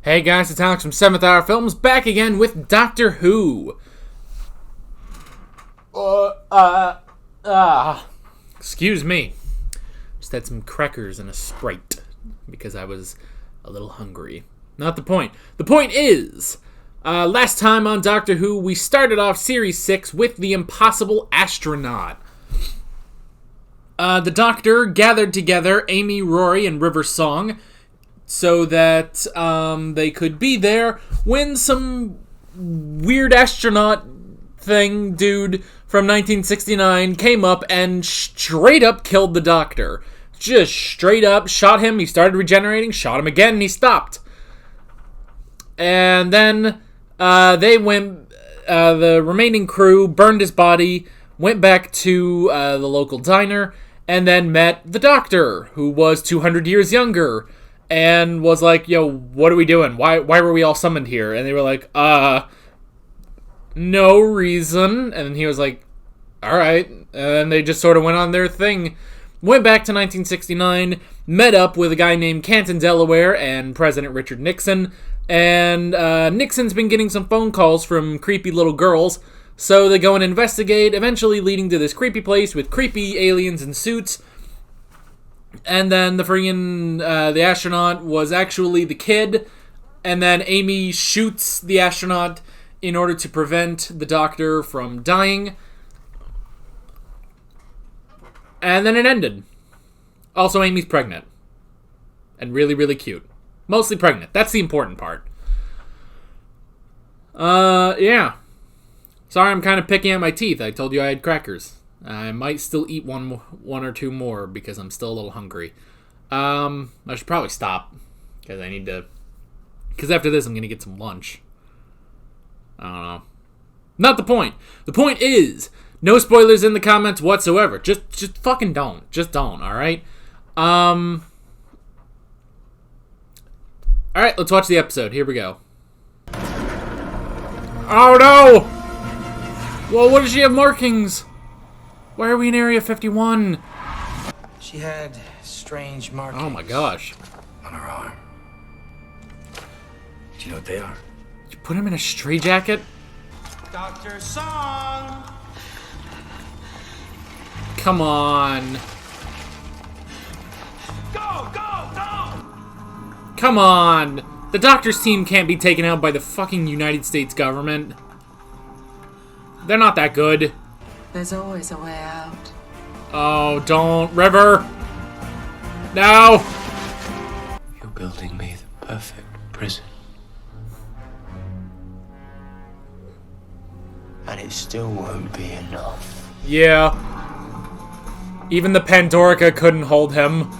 Hey guys, it's Alex from 7th Hour Films, back again with Doctor Who. Excuse me. Just had some crackers and a Sprite, because I was a little hungry. Not the point. The point is, last time on Doctor Who, we started off Series 6 with the Impossible Astronaut. The Doctor gathered together Amy, Rory, and River Song so that they could be there when some weird astronaut thing dude from 1969 came up and straight up killed the Doctor. Just straight up shot him, he started regenerating, shot him again, and he stopped. And then they went, the remaining crew burned his body, went back to the local diner, and then met the Doctor, who was 200 years younger, and was like, yo, what are we doing? Why were we all summoned here? And they were like, no reason. And he was like, alright. And they just sort of went on their thing. Went back to 1969, met up with a guy named Canton Delaware and President Richard Nixon. And Nixon's been getting some phone calls from creepy little girls. So they go and investigate, eventually leading to this creepy place with creepy aliens in suits. And then the friggin' the astronaut was actually the kid. And then Amy shoots the astronaut in order to prevent the Doctor from dying. And then it ended. Also, Amy's pregnant. And really, really cute. Mostly pregnant. That's the important part. Yeah. Sorry, I'm kind of picking at my teeth. I told you I had crackers. I might still eat one or two more because I'm still a little hungry. I should probably stop because I need to. Because after this, I'm gonna get some lunch. I don't know. Not the point. The point is no spoilers in the comments whatsoever. Just fucking don't. Just don't. All right. All right. Let's watch the episode. Here we go. Oh no! Well, what does she have markings? Why are we in Area 51? She had strange markings. Oh my gosh. On her arm. Do you know what they are? You put him in a straitjacket? Dr. Song! Come on. Go! Come on. The Doctor's team can't be taken out by the fucking United States government. They're not that good. There's always a way out. Oh, don't. River! No! You're building me the perfect prison. And it still won't be enough. Yeah. Even the Pandorica couldn't hold him.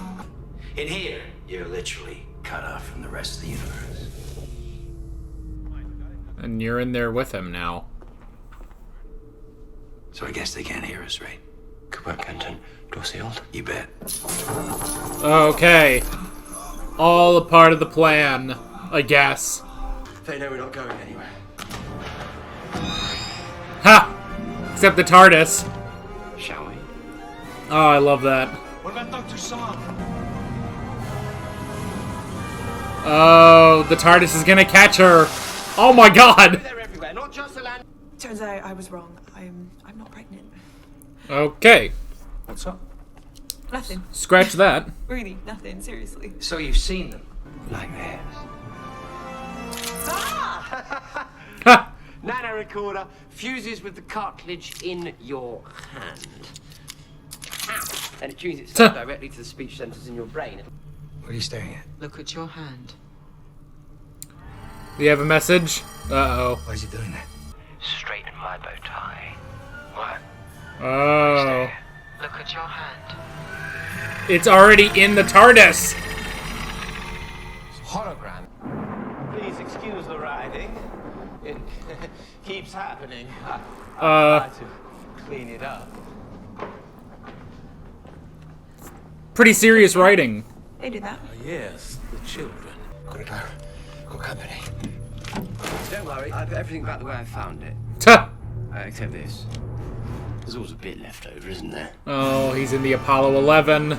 In here, you're literally cut off from the rest of the universe. And you're in there with him now. So I guess they can't hear us, right? Goodbye, Canton. Door sealed. You bet. Okay. All a part of the plan, I guess. They know we're not going anywhere. Ha! Except the TARDIS. Shall we? Oh, I love that. What about Dr. Song? Oh, the TARDIS is gonna catch her. Oh my god! They're everywhere, not just the land. Turns out I was wrong. I'm not pregnant. Okay. What's up? Nothing. Scratch that. Really, nothing. Seriously. So you've seen them? Like this. Ha! Nano recorder fuses with the cartilage in your hand. Ow. And it tunes itself directly to the speech centers in your brain. What are you staring at? Look at your hand. Do you have a message? Uh-oh. Why is he doing that? Straighten my bow tie. What? Oh. Look at your hand. It's already in the TARDIS. Hologram. Please excuse the writing. It keeps happening. I try to clean it up. Pretty serious writing. They do that. Yes, the children. Gotta go. Got company. Don't worry, I put everything back the way I found it. Tuh. Except this. There's always a bit left over, isn't there? Oh, he's in the Apollo 11.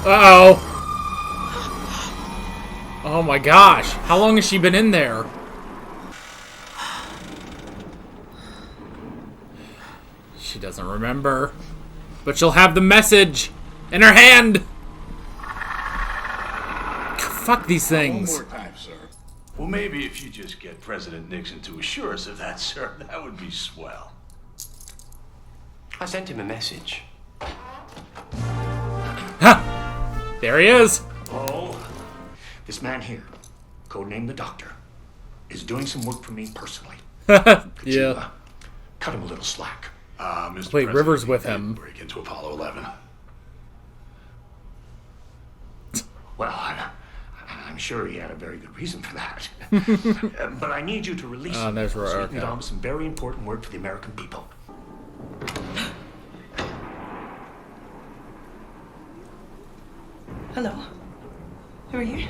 Uh-oh. Oh my gosh. How long has she been in there? She doesn't remember. But she'll have the message in her hand. Fuck these things. One more time, sir. Well, maybe if you just get President Nixon to assure us of that, sir, that would be swell. I sent him a message. Ha! There he is. Oh, this man here, codenamed the Doctor, is doing some work for me personally. Could you, Yeah. cut him a little slack? Mr. Wait, President, River's we with did him. Break into Apollo 11. Well, I'm sure he had a very good reason for that. But I need you to release him there's so he Rourke, can get on with some very important work for the American people. Hello. Who are you?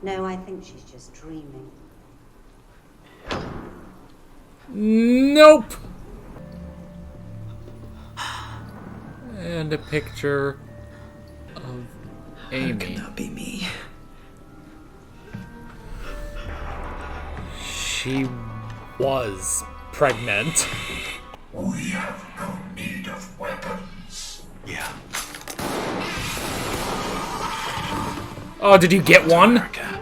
No, I think she's just dreaming. Nope. And a picture of Amy. That be me. She was pregnant. We have no need of weapons. Yeah. Oh, did you get one? America.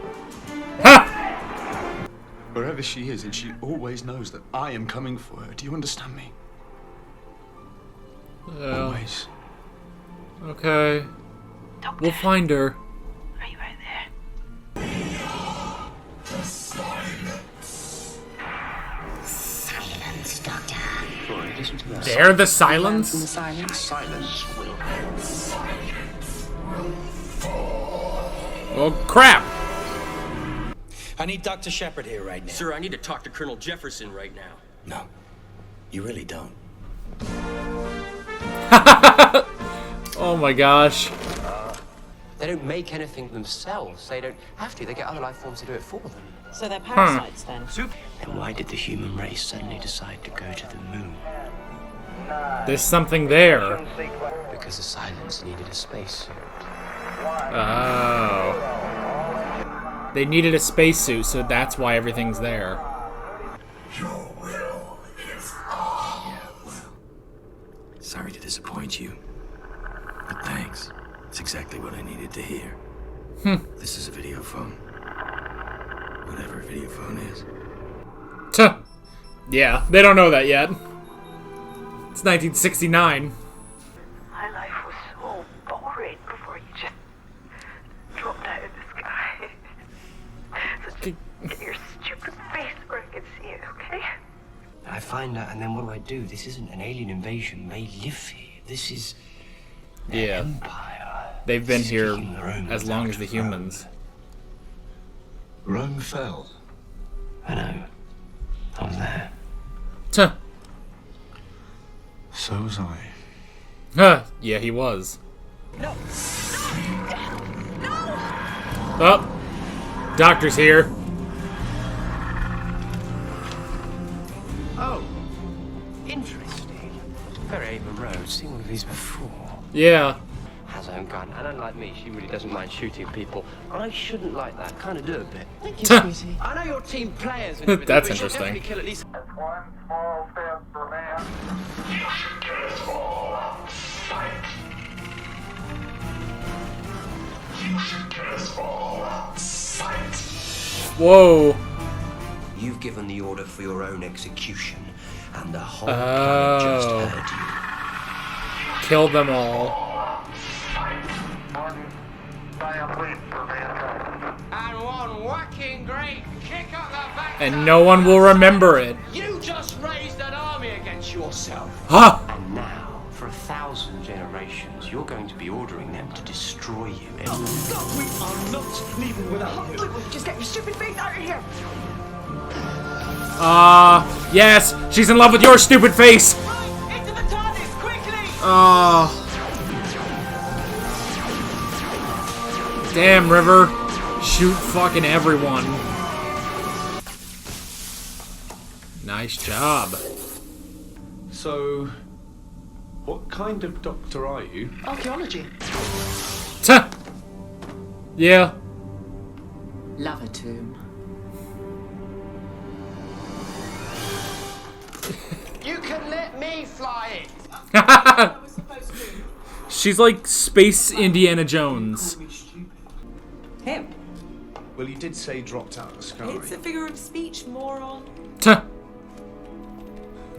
Ha! Wherever she is, and she always knows that I am coming for her. Do you understand me? Always. Okay. We'll find her. Are you right there? Silence, Doctor. Listen to that. They're the silence? Silence will Oh, crap! I need Dr. Shepard here right now. Sir, I need to talk to Colonel Jefferson right now. No, you really don't. Oh my gosh. They don't make anything themselves. They don't have to. They get other life forms to do it for them. So they're parasites then? Then why did the human race suddenly decide to go to the moon? There's something there. Because the silence needed a spacesuit. Oh. They needed a spacesuit, so that's why everything's there. Your will is Sorry to disappoint you. But thanks. It's exactly what I needed to hear. This is a video phone. Whatever a video phone is. Tuh. Yeah, they don't know that yet. It's 1969. My life was so boring before you just dropped out of the sky. So just get your stupid face where I can see it, okay? I find out, and then what do? This isn't an alien invasion. They live here. This is an Yeah. empire. They've been here Speaking their own as long as the language. humans. Rome fell. I know. I was there. Tuh. So was I. Huh. Yeah, he was. No. Oh. Doctor's here. Oh, interesting. Very Monroe. Seen one of these before. Yeah. Has her own gun, and unlike me, she really doesn't mind shooting people. I shouldn't like that. Kind of do a bit. Thank you, Tuh. sweetie. I know you're team players and everything, That's but she'll interesting. definitely kill at least. one small step for man. You should get us all out sight. You should get us all out sight. Whoa. You've given the order for your own execution, and the whole Oh. planet just heard you. Kill them all. And one whacking great kick up the back. And no one will remember it. You just raised an army against yourself. Huh. And now, for 1,000 generations, you're going to be ordering them to destroy you. Just get your stupid face out of here! Yes. She's in love with your stupid face. Into the TARDIS, quickly! Damn, River. Shoot fucking everyone. Nice job. So, what kind of doctor are you? Archaeology. Tuh. Yeah. Love a tomb. You can let me fly it. She's like Space Indiana Jones. Him. Well, you did say dropped out of the sky. It's a figure of speech, moron. Tuh.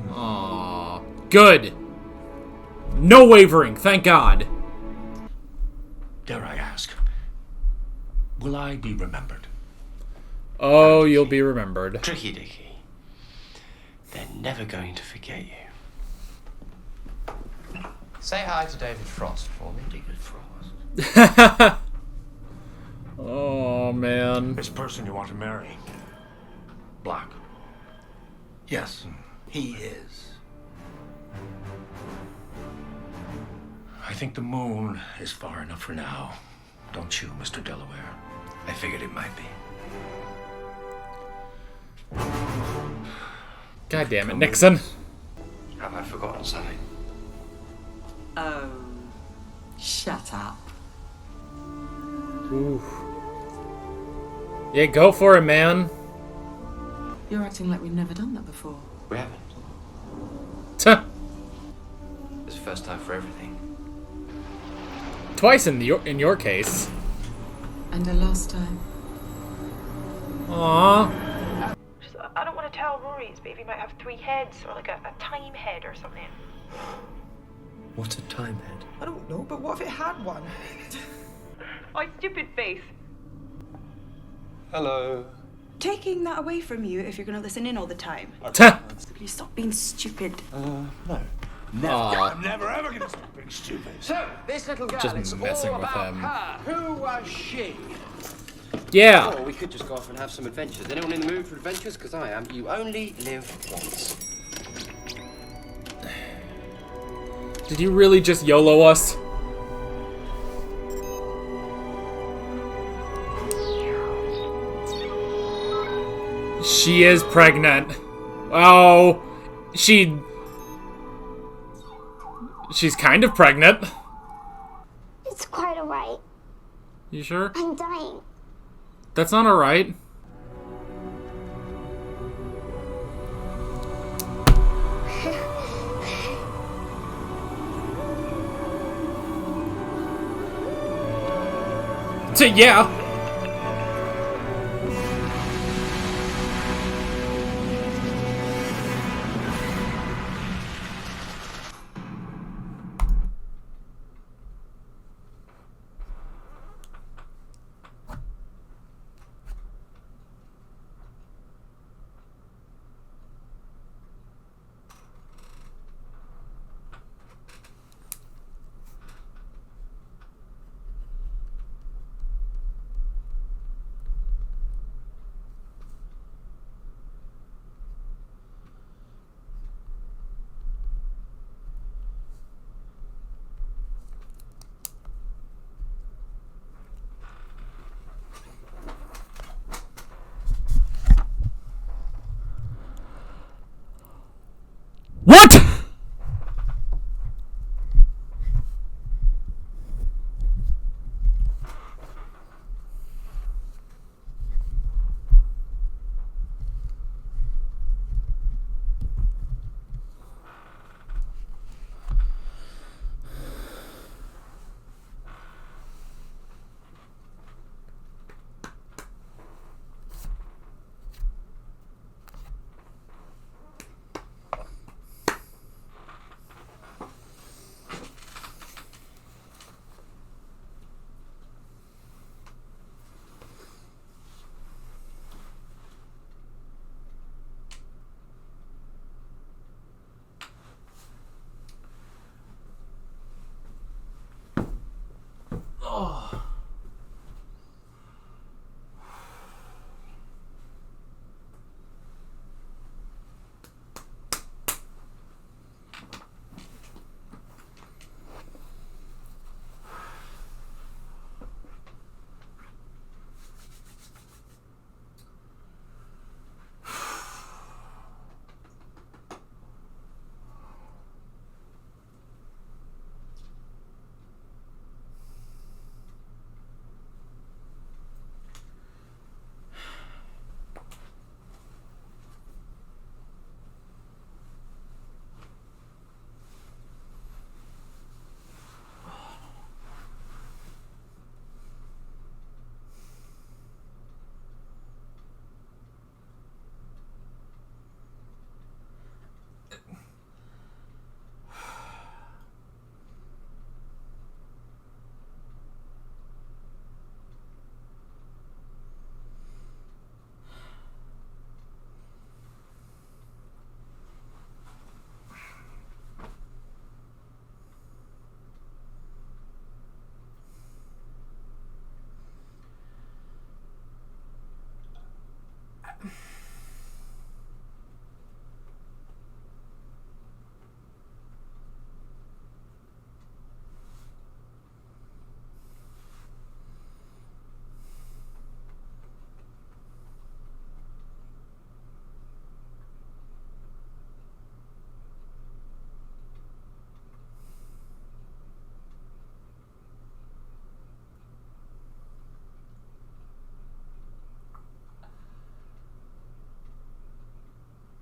Aww. Good. No wavering, thank God. Dare I ask, will I be remembered? Oh, you'll be remembered. Tricky Dicky. They're never going to forget you. Say hi to David Frost for me. David Frost. Oh, man. This person you want to marry. Black. Yes, he is. I think the moon is far enough for now. Don't you, Mr. Delaware? I figured it might be. God damn it, Nixon. Have I forgotten something? Oh, shut up. Ooh. Yeah, go for it, man. You're acting like we've never done that before. We haven't. Tuh. It's the first time for everything. Twice in your case. And the last time. Aww. I don't want to tell Rory his baby might have 3 heads, or like a time head or something. What's a time head? I don't know, but what if it had one? Oh, stupid face. Hello. Taking that away from you if you're going to listen in all the time. Tuh. Please stop being stupid. No. Aw. I'm never ever gonna stop being stupid. So, this little girl, Just it's messing all with about him. her. Who was she? Yeah. Or we could just go off and have some adventures. Anyone in the mood for adventures? Because I am. You only live once. Did you really just YOLO us? She is pregnant. Oh, she's kind of pregnant. It's quite alright. You sure? I'm dying. That's not alright. Yeah.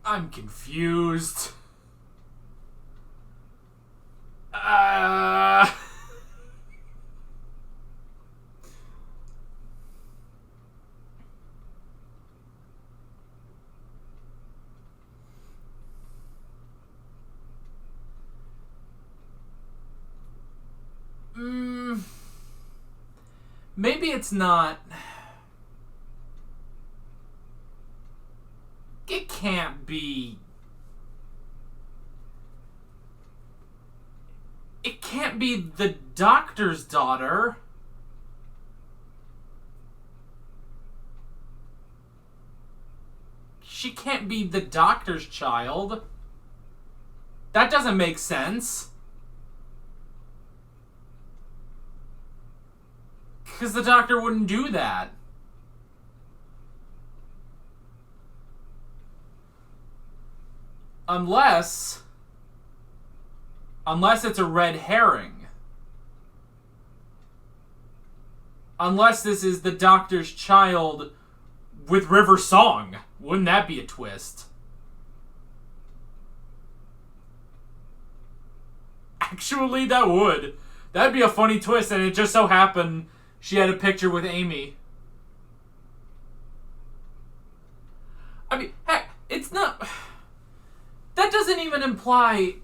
I'm confused. Maybe it's not. It can't be. It can't be the doctor's daughter. She can't be the doctor's child. That doesn't make sense. Because the doctor wouldn't do that. Unless it's a red herring. Unless this is the doctor's child with River Song. Wouldn't that be a twist? Actually, that would. That'd be a funny twist, and it just so happened she had a picture with Amy. I mean, heck, it's not... That doesn't even imply...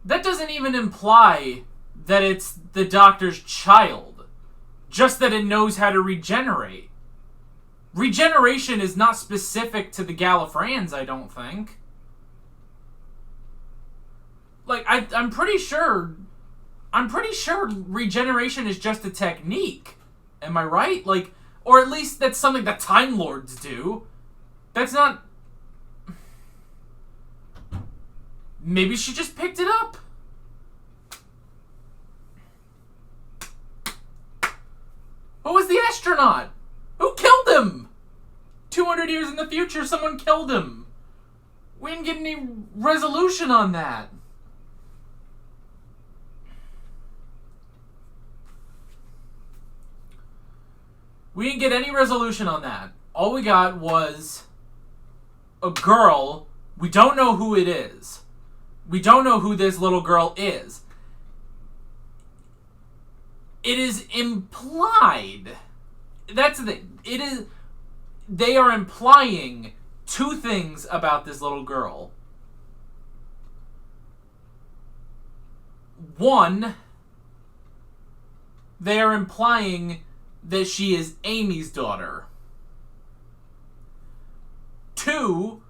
That doesn't even imply that it's the doctor's child. Just that it knows how to regenerate. Regeneration is not specific to the Gallifreyans, I don't think. Like, I'm pretty sure regeneration is just a technique. Am I right? Like, or at least that's something that Time Lords do. That's not... Maybe she just picked it up. Who was the astronaut? Who killed him? 200 years in the future, someone killed him. We didn't get any resolution on that. We didn't get any resolution on that. All we got was a girl. We don't know who it is. We don't know who this little girl is. It is implied. That's the thing. It is. They are implying two things about this little girl. One, they are implying that she is Amy's daughter. Two,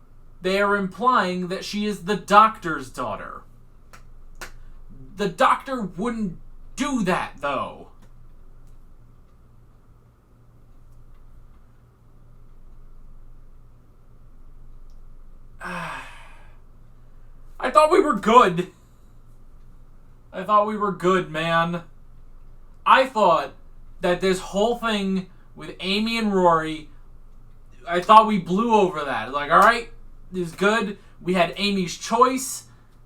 they are implying that she is the doctor's daughter. The doctor wouldn't do that, though. I thought we were good. I thought we were good, man. I thought that this whole thing with Amy and Rory, I thought we blew over that. Like, alright, this is good. We had Amy's choice,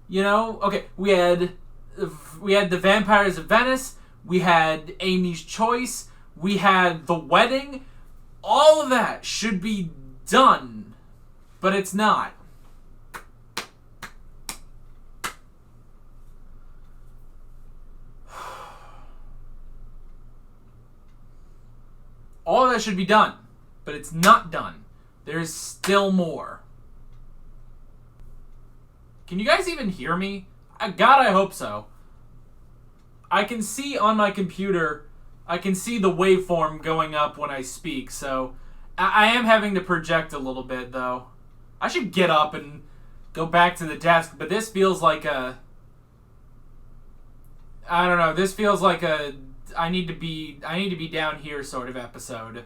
you know? Okay, we had the Vampires of Venice. We had Amy's choice. We had the wedding. All of that should be done, but it's not. All of that should be done, but it's not done. There's still more. Can you guys even hear me? God, I hope so. I can see on my computer, I can see the waveform going up when I speak, so I am having to project a little bit, though. I should get up and go back to the desk, but this feels like a... I don't know, this feels like a... I need to be down here sort of episode.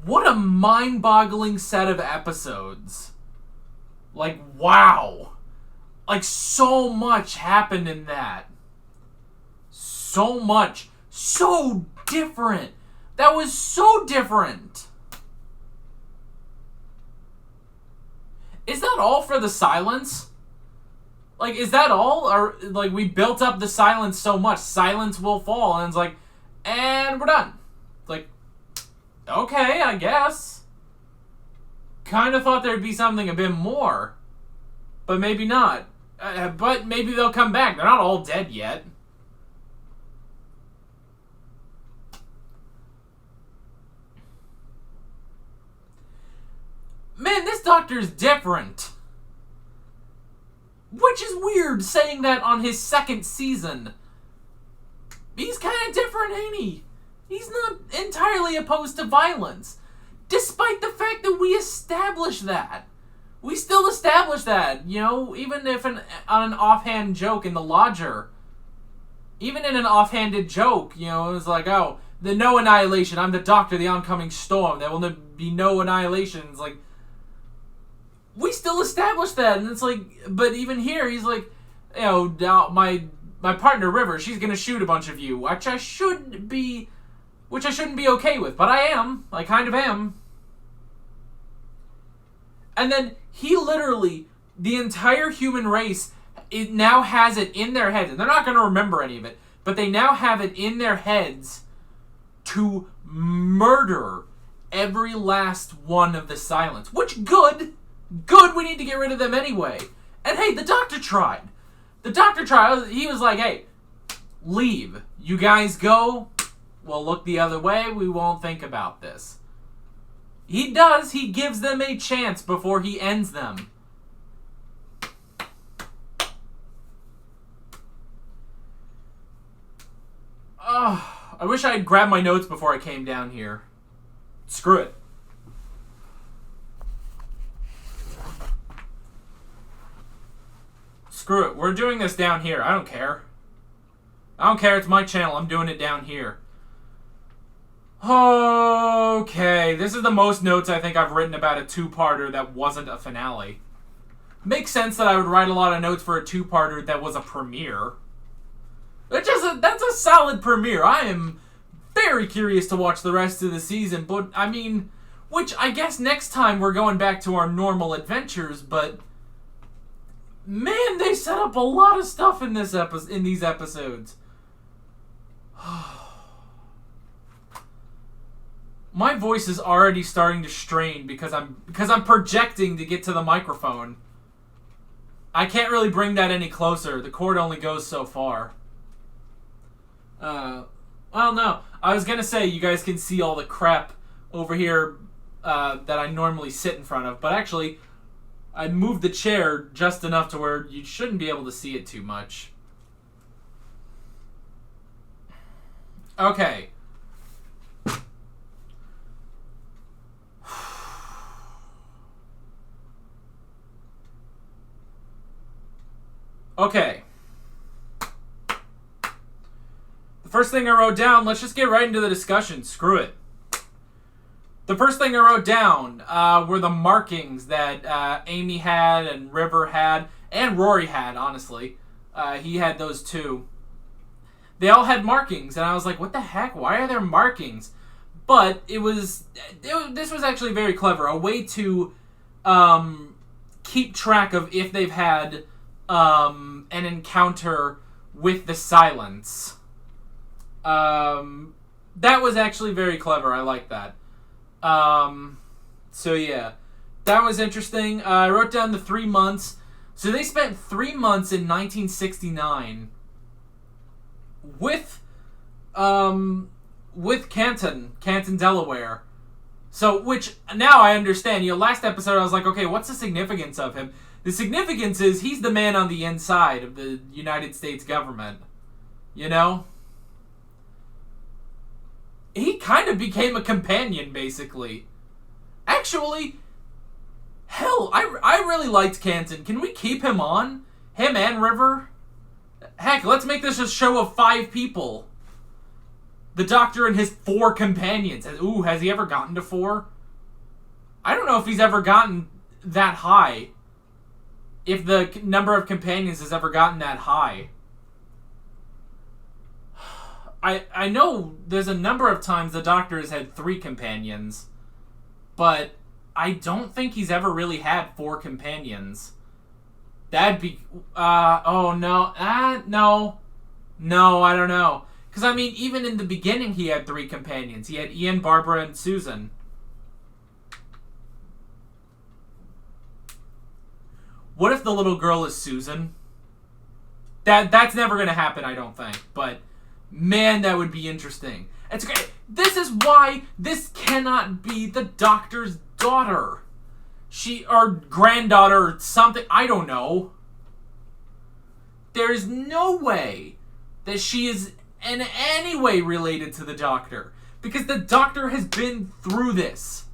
What a mind-boggling set of episodes. Like, wow. Like, so much happened in that. So much. So different. That was so different. Is that all for the silence? Like, is that all? Or, like, we built up the silence so much. Silence will fall. And it's like, and we're done. Like, okay, I guess. Kind of thought there'd be something a bit more. But maybe not. But maybe they'll come back. They're not all dead yet. Man, this doctor's different. Which is weird, saying that on his second season. He's kind of different, ain't he? He's not entirely opposed to violence. Despite the fact that we established that. We still establish that, you know, even if on an offhand joke in The Lodger. Even in an offhanded joke, you know, it was like, oh, the no annihilation, I'm the doctor, the oncoming storm, there will be no annihilation. It's like, we still established that, and it's like, but even here, he's like, you know, my partner River, she's gonna shoot a bunch of you, which I shouldn't be okay with, but I kind of am. And then he literally, the entire human race, it now has it in their heads, and they're not going to remember any of it, but they now have it in their heads to murder every last one of the Silence. Which, good, we need to get rid of them anyway. And hey, the doctor tried. He was like, hey, leave. You guys go, we'll look the other way, we won't think about this. He does. He gives them a chance before he ends them. I wish I had grabbed my notes before I came down here. Screw it. Screw it. We're doing this down here. I don't care. It's my channel. I'm doing it down here. Okay, this is the most notes I think I've written about a two-parter that wasn't a finale. Makes sense that I would write a lot of notes for a two-parter that was a premiere. That's a solid premiere. I am very curious to watch the rest of the season, but, I mean, which I guess next time we're going back to our normal adventures, but man, they set up a lot of stuff in these episodes. My voice is already starting to strain because I'm projecting to get to the microphone. I can't really bring that any closer. The cord only goes so far. Well, no. I was gonna say you guys can see all the crap over here that I normally sit in front of, but actually, I moved the chair just enough to where you shouldn't be able to see it too much. Okay. Okay. The first thing I wrote down, let's just get right into the discussion. Screw it. The first thing I wrote down were the markings that Amy had and River had, and Rory had, honestly. He had those too. They all had markings, and I was like, what the heck? Why are there markings? But this was actually very clever. A way to keep track of if they've had an encounter with the Silence. That was actually very clever. I like that. So yeah, that was interesting. I wrote down the 3 months. So they spent 3 months in 1969 with Canton, Delaware. So, which now I understand. You know, last episode I was like, okay, what's the significance of him? The significance is he's the man on the inside of the United States government. You know? He kind of became a companion, basically. Actually, hell, I really liked Canton. Can we keep him on? Him and River? Heck, let's make this a show of 5 people. The Doctor and his 4 companions. Ooh, has he ever gotten to 4? I don't know if he's ever gotten that high. If the number of companions has ever gotten that high. I know there's a number of times the Doctor has had 3 companions, but I don't think he's ever really had 4 companions. That'd be... oh, no. No, I don't know. Because, I mean, even in the beginning, he had 3 companions. He had Ian, Barbara, and Susan. What if the little girl is Susan? That's never going to happen, I don't think. But, man, that would be interesting. It's great. This is why this cannot be the Doctor's daughter. Or granddaughter or something. I don't know. There is no way that she is in any way related to the Doctor. Because the Doctor has been through this.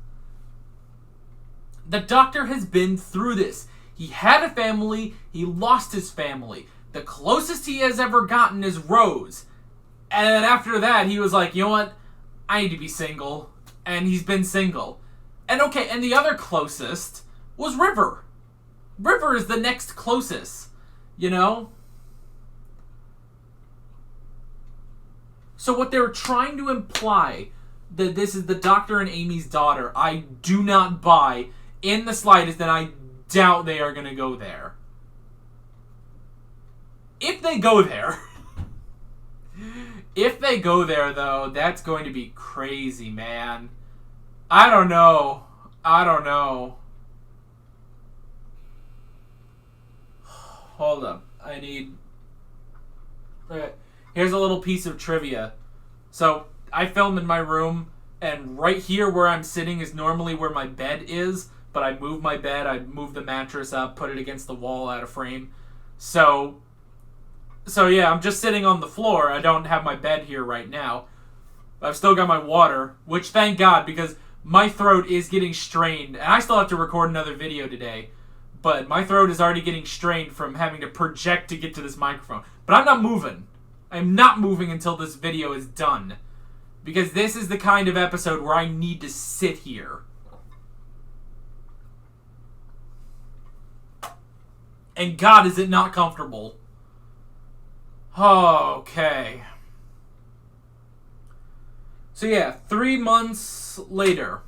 The Doctor has been through this. He had a family. He lost his family. The closest he has ever gotten is Rose. And then after that, he was like, you know what? I need to be single. And he's been single. And okay, and the other closest was River. River is the next closest. You know? So what they were trying to imply, that this is the Doctor and Amy's daughter, I do not buy in the slightest, and I doubt they are going to go there. If they go there... If they go there, though, that's going to be crazy, man. I don't know. Hold up. I need... Okay. Here's a little piece of trivia. So, I film in my room, and right here where I'm sitting is normally where my bed is, but I move my bed, I move the mattress up, put it against the wall out of frame. So yeah, I'm just sitting on the floor. I don't have my bed here right now. I've still got my water, which thank God, because my throat is getting strained. And I still have to record another video today. But my throat is already getting strained from having to project to get to this microphone. But I'm not moving. I'm not moving until this video is done. Because this is the kind of episode where I need to sit here. And God, is it not comfortable. Okay. So yeah, 3 months later.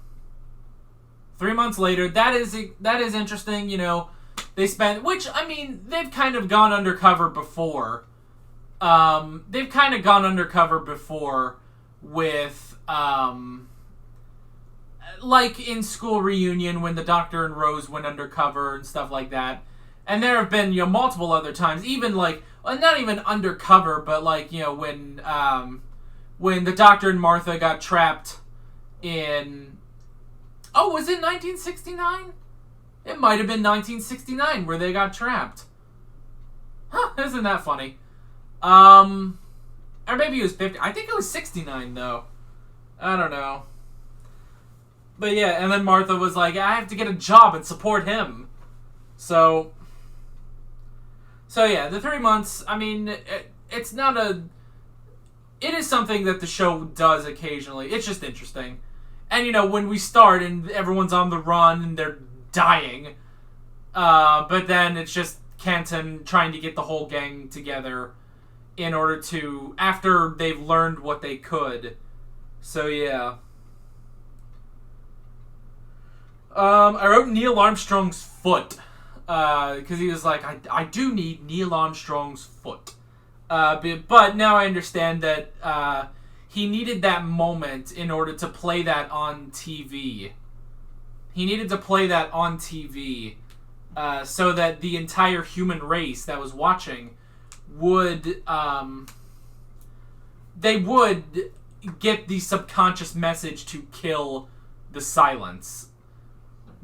3 months later, that is interesting, you know. They spent, which, I mean, they've kind of gone undercover before. They've kind of gone undercover before with, like in School Reunion when the Doctor and Rose went undercover and stuff like that. And there have been, you know, multiple other times, even like, not even undercover, but like, you know, when the Doctor and Martha got trapped in... Oh, was it 1969? It might have been 1969 where they got trapped. Huh, isn't that funny? Or maybe it was 50. I think it was 69, though. I don't know. But yeah, and then Martha was like, I have to get a job and support him. So yeah, the 3 months, I mean, it's not a... It is something that the show does occasionally. It's just interesting. And, you know, when we start and everyone's on the run and they're dying, but then it's just Canton trying to get the whole gang together in order to... After they've learned what they could. So, yeah. I wrote Neil Armstrong's foot. Because he was like, I do need Neil Armstrong's foot. But now I understand that he needed that moment in order to play that on TV. He needed to play that on TV so that the entire human race that was watching would... they would get the subconscious message to kill the silence.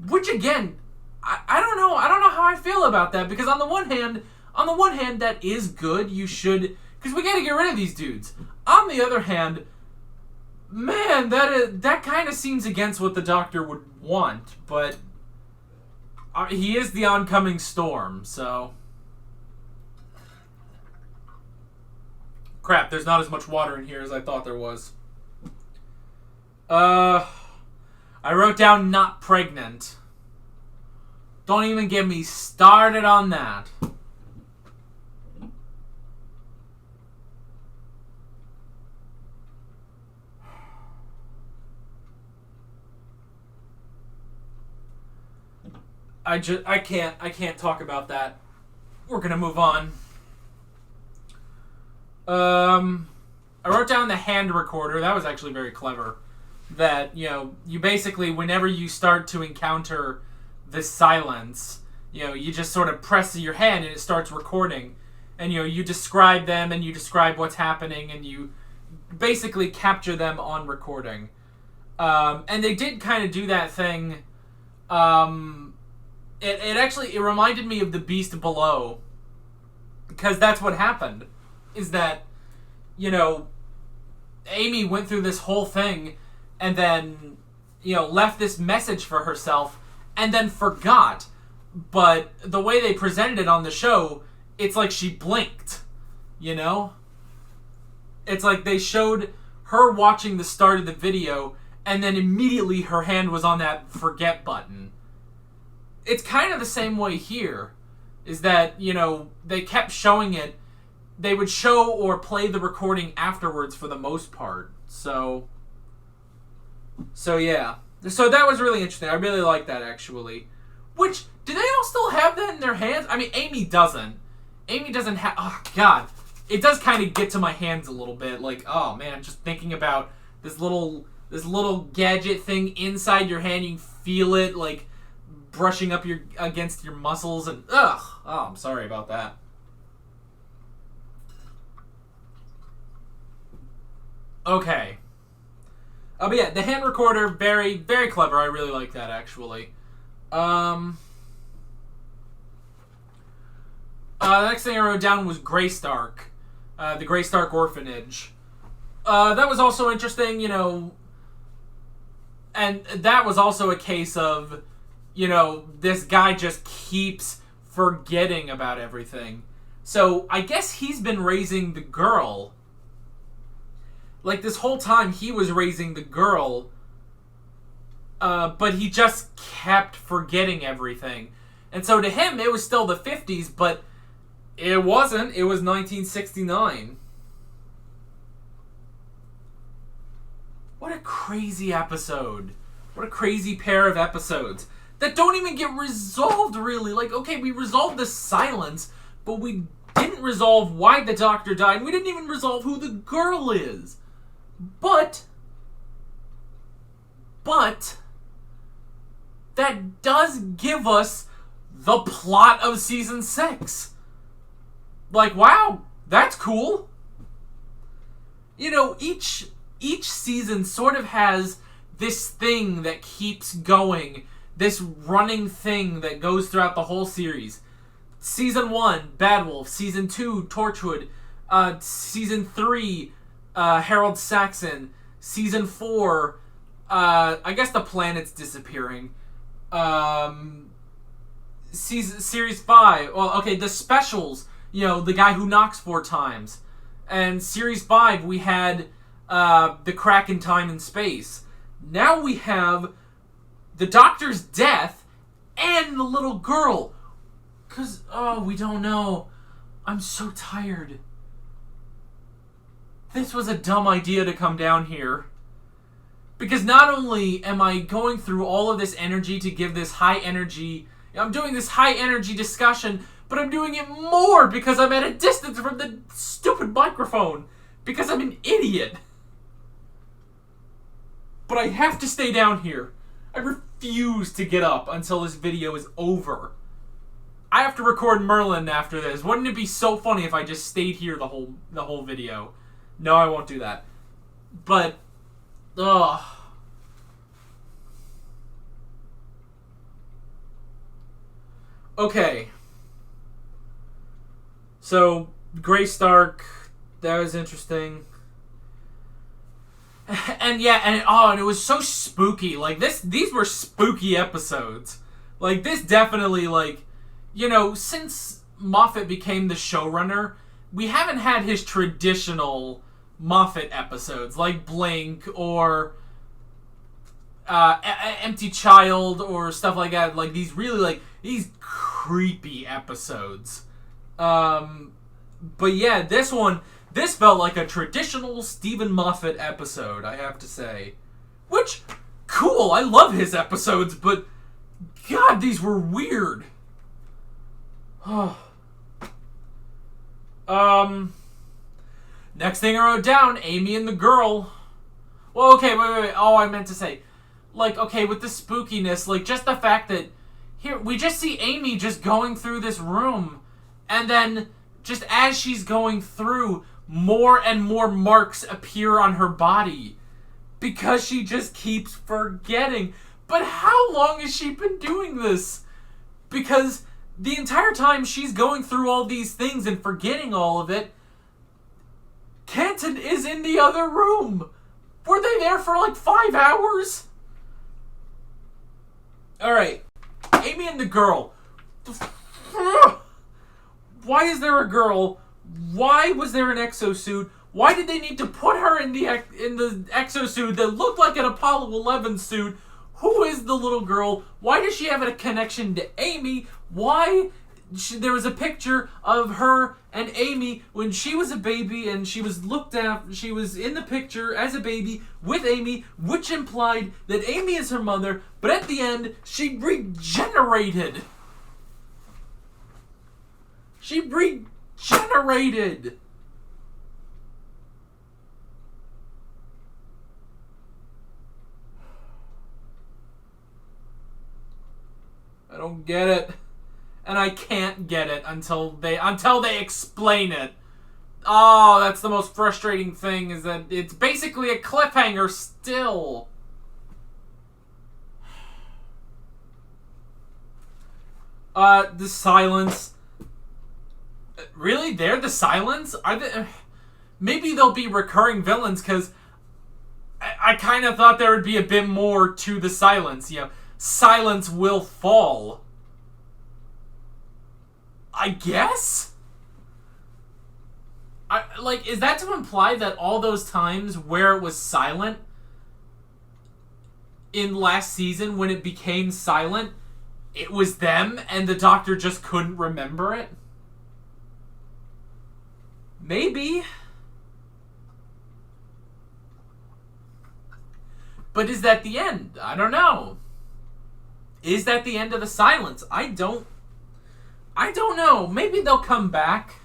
Which, again... I don't know. I don't know how I feel about that, because on the one hand, that is good. You should, because we got to get rid of these dudes. On the other hand, man, that kind of seems against what the Doctor would want. But he is the oncoming storm, so crap. There's not as much water in here as I thought there was. I wrote down not pregnant. Don't even get me started on that. I can't talk about that. We're gonna move on. I wrote down the hand recorder. That was actually very clever. That, you basically, whenever you start to encounter this silence, you just sort of press your hand and it starts recording. And, you describe them and you describe what's happening and you basically capture them on recording. And they did kind of do that thing. It reminded me of The Beast Below. Because that's what happened. Is that, Amy went through this whole thing and then, left this message for herself and then forgot. But the way they presented it on the show, it's like she blinked, It's like they showed her watching the start of the video and then immediately her hand was on that forget button. It's kind of the same way here, is that, they kept showing it. They would show or play the recording afterwards for the most part. So yeah. So that was really interesting. I really like that, actually. Which, do they all still have that in their hands? I mean, Amy doesn't. Amy doesn't have... Oh, God. It does kind of get to my hands a little bit. Like, oh, man, just thinking about this little gadget thing inside your hand. You can feel it, like, brushing up against your muscles. And, ugh. Oh, I'm sorry about that. Okay. But yeah, the hand recorder, very, very clever. I really like that, actually. The next thing I wrote down was Graystark. The Graystark Orphanage. That was also interesting, and that was also a case of, this guy just keeps forgetting about everything. So, I guess he's been raising the girl. Like, this whole time he was raising the girl, but he just kept forgetting everything. And so to him, it was still the 50s, but it wasn't. It was 1969. What a crazy episode. What a crazy pair of episodes that don't even get resolved, really. Like, okay, we resolved the silence, but we didn't resolve why the doctor died, and we didn't even resolve who the girl is. But that does give us the plot of season 6. Like, wow, that's cool. Each season sort of has this thing that keeps going, this running thing that goes throughout the whole series. Season 1, Bad Wolf. Season 2, Torchwood. Season 3, Harold Saxon. Season 4, I guess the planet's disappearing. Series 5, well, okay, the specials, the guy who knocks 4 times. And Series 5, we had, the crack in time and space. Now we have the Doctor's death and the little girl. 'Cause, we don't know. I'm so tired. This was a dumb idea to come down here. Because not only am I going through all of this energy to give this high energy... I'm doing this high energy discussion, but I'm doing it more because I'm at a distance from the stupid microphone. Because I'm an idiot. But I have to stay down here. I refuse to get up until this video is over. I have to record Merlin after this. Wouldn't it be so funny if I just stayed here the whole video? No, I won't do that. But, ugh. Okay. So, Graystark, that was interesting. And yeah, and it was so spooky. Like, these were spooky episodes. Like, this definitely, like, since Moffat became the showrunner, we haven't had his traditional Moffat episodes, like Blink, or Empty Child, or stuff like that. Like, these really, like, these creepy episodes. But yeah, this felt like a traditional Stephen Moffat episode, I have to say. Which, cool, I love his episodes, but God, these were weird. Next thing I wrote down, Amy and the girl. Well, okay, wait. Oh, I meant to say, like, okay, with the spookiness, like, just the fact that here we just see Amy just going through this room, and then just as she's going through, more and more marks appear on her body because she just keeps forgetting. But how long has she been doing this? Because the entire time she's going through all these things and forgetting all of it, Canton is in the other room. Were they there for like 5 hours? Alright. Amy and the girl. Why is there a girl? Why was there an exosuit? Why did they need to put her in the exosuit that looked like an Apollo 11 suit? Who is the little girl? Why does she have a connection to Amy? Why? There was a picture of her and Amy when she was a baby, and she was looked at. She was in the picture as a baby with Amy, which implied that Amy is her mother. But at the end, she regenerated. She regenerated. I don't get it. And I can't get it until they explain it. Oh, that's the most frustrating thing, is that it's basically a cliffhanger still. The silence. Really? They're the silence? Are they? Maybe they'll be recurring villains, because I kind of thought there would be a bit more to the silence. You know, silence will fall. I guess? Is that to imply that all those times where it was silent in last season, when it became silent, it was them and the Doctor just couldn't remember it? Maybe. But is that the end? I don't know. Is that the end of the silence? I don't know. Maybe they'll come back.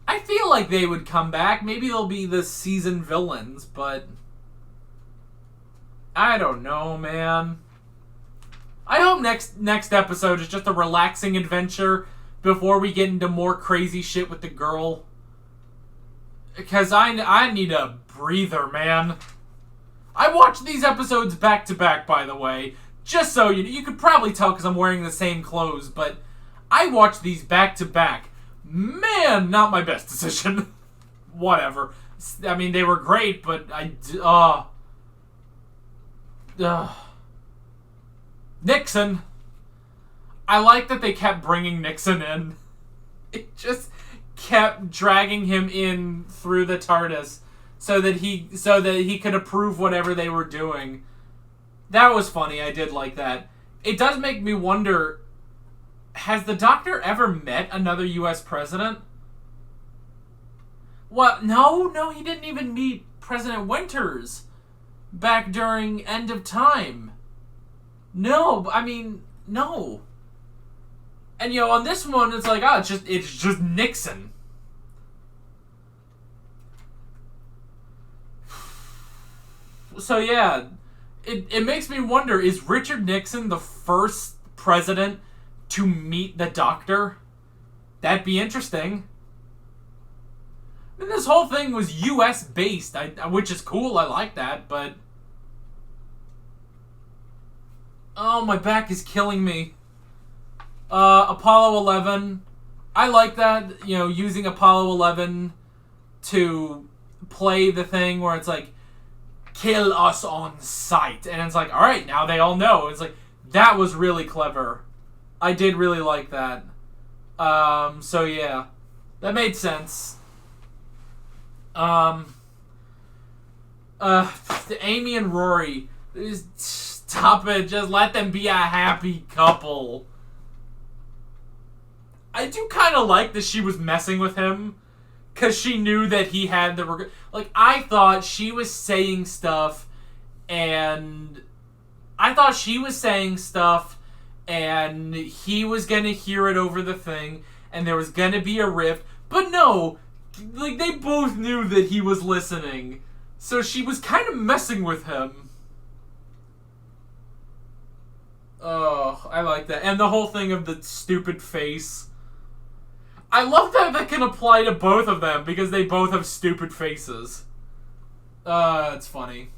I feel like they would come back. Maybe they'll be the season villains, but I don't know, man. I hope next episode is just a relaxing adventure before we get into more crazy shit with the girl. Because I need a breather, man. I watched these episodes back to back, by the way. Just so you could probably tell because I'm wearing the same clothes, but I watched these back to back. Man, not my best decision. Whatever. I mean, they were great, but Nixon. I like that they kept bringing Nixon in. It just kept dragging him in through the TARDIS so that he could approve whatever they were doing. That was funny. I did like that. It does make me wonder, has the Doctor ever met another U.S. president? What? No, he didn't even meet President Winters back during End of Time. No, I mean, no. And, on this one, it's like, it's just Nixon. So, yeah, it makes me wonder, is Richard Nixon the first president to meet the Doctor? That'd be interesting. And this whole thing was U.S. based, which is cool, I like that, but... Oh, my back is killing me. Apollo 11. I like that, using Apollo 11 to play the thing where it's like, kill us on sight. And it's like, alright, now they all know. It's like, that was really clever. I did really like that. So yeah. That made sense. Amy and Rory. Stop it. Just let them be a happy couple. I do kind of like that she was messing with him, because she knew that he had the... I thought she was saying stuff, and... and he was going to hear it over the thing, and there was going to be a rift. But no, Like, they both knew that he was listening. So she was kind of messing with him. Oh, I like that. And the whole thing of the stupid face. I love that that can apply to both of them because they both have stupid faces. It's funny.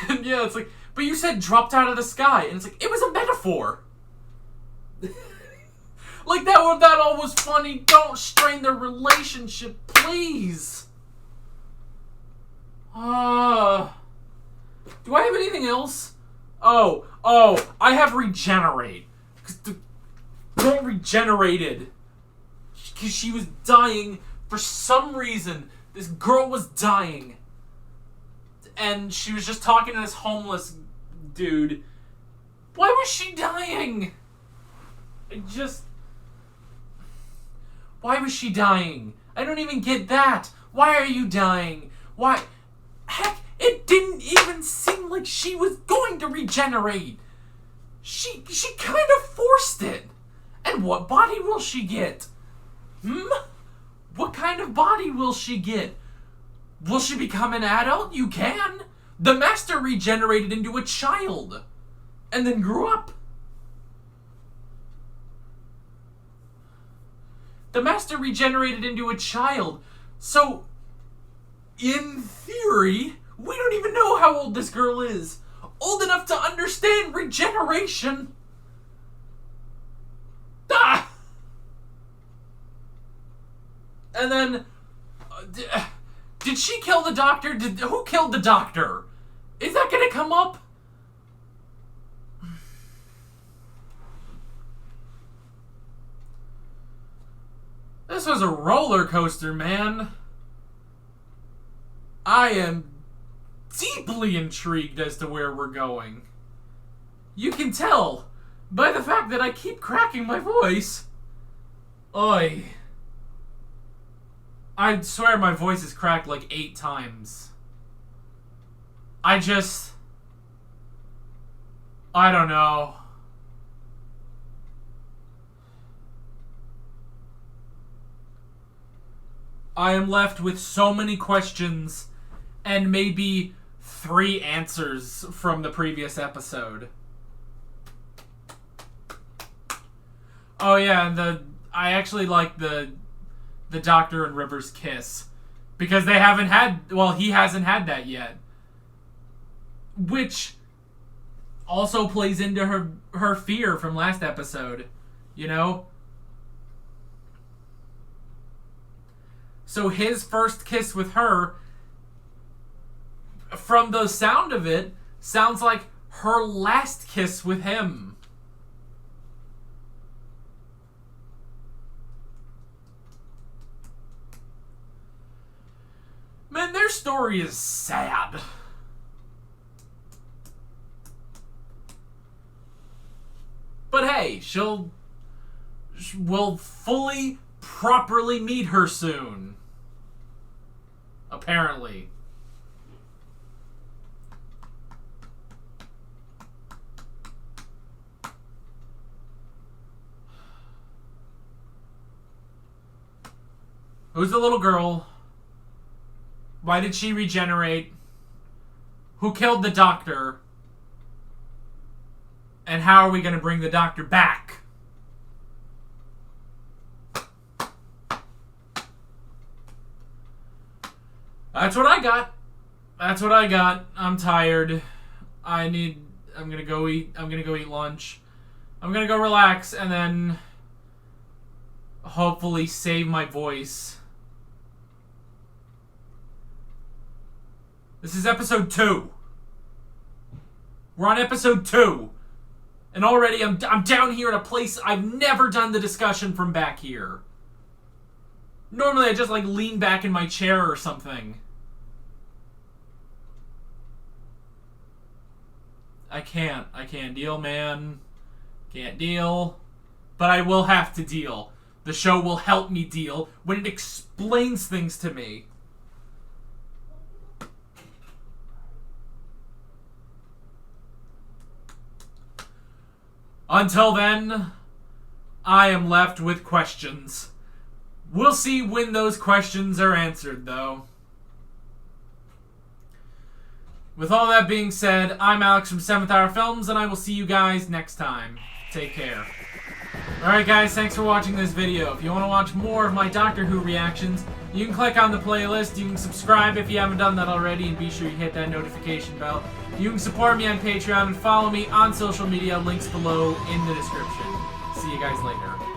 And yeah, it's like, but you said dropped out of the sky, and it's like, it was a metaphor. Like, that all was funny. Don't strain their relationship, please. Do I have anything else? Oh, I have regenerate. Because the girl regenerated. Because she was dying for some reason. This girl was dying. And she was just talking to this homeless dude. Why was she dying? Why was she dying? I don't even get that. Why are you dying? Why? Heck, it didn't even seem like she was going to regenerate. She kind of forced it. And what body will she get? What kind of body will she get? Will she become an adult? You can. The Master regenerated into a child. And then grew up. The Master regenerated into a child. So, in theory, we don't even know how old this girl is. Old enough to understand regeneration. Ah! And then, did she kill the doctor? Who killed the doctor? Is that gonna come up? This was a roller coaster, man. I am deeply intrigued as to where we're going. You can tell by the fact that I keep cracking my voice. Oi. I swear my voice is cracked like 8 times. I don't know. I am left with so many questions and maybe 3 answers from the previous episode. Oh yeah, and I actually like the Doctor and Rivers kiss. Because he hasn't had that yet. Which also plays into her fear from last episode. You know? So his first kiss with her, from the sound of it, sounds like her last kiss with him. Man, their story is sad. But hey, we'll fully, properly meet her soon. Apparently. Who's the little girl? Why did she regenerate? Who killed the doctor? And how are we going to bring the doctor back? That's what I got. That's what I got. I'm tired. I'm gonna go eat lunch. I'm gonna go relax and then hopefully save my voice. This is episode 2. We're on episode 2. And already I'm down here at a place I've never done the discussion from back here. Normally I just like lean back in my chair or something. I can't deal, man. Can't deal. But I will have to deal. The show will help me deal when it explains things to me. Until then, I am left with questions. We'll see when those questions are answered, though. With all that being said, I'm Alex from 7th Hour Films, and I will see you guys next time. Take care. Alright guys, thanks for watching this video. If you want to watch more of my Doctor Who reactions, you can click on the playlist, you can subscribe if you haven't done that already, and be sure you hit that notification bell. You can support me on Patreon and follow me on social media, links below in the description. See you guys later.